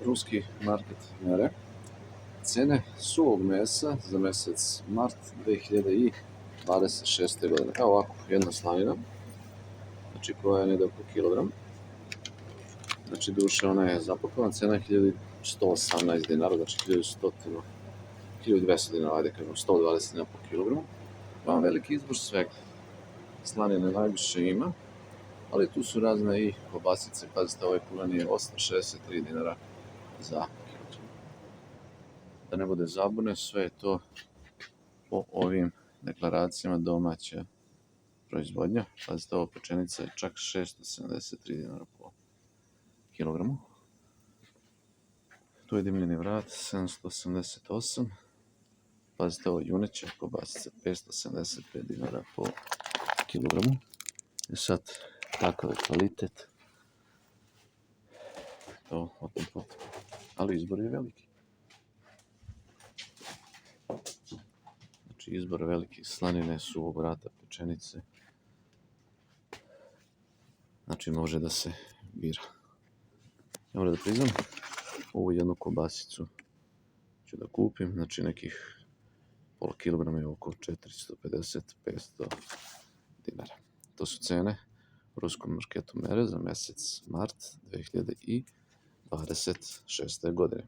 ruski market mere. Cene suvog mesa za mesec mart 2026. godine. Evo ovako, jedna slanina, znači koja je negde oko kilogram. Znači duše ona je zapakovana, cena je 1118 dinara, znači 1200 dinara, ajde kažemo 120 dinara po kilogramu. Imam veliki izbor svega. Slanine najviše ima, ali tu su razne i kobasice, pazite, ovaj kulen je 863 dinara za kilogram. Da ne bude zabune, sve je to po ovim deklaracijama domaća proizvodnja. Pazite, ova pečenica je čak 673 dinara po kilogramu. Tu je dimljeni vrat, 788. Pazite, ovo juneća kobasica, 575 dinara po kilogramu. I sad, takav je kvalitet. To o tom potom. Ali izbor je veliki. Znači, izbor veliki. Slanine, suvog vrata, pečenice. Znači, može da se bira. Ja moram da priznam, ovu jednu kobasicu ću da kupim. Znači, nekih pola kilograma je oko 450-500 dinara. To su cene u ruskom marketu mere za mesec mart 2026. godine.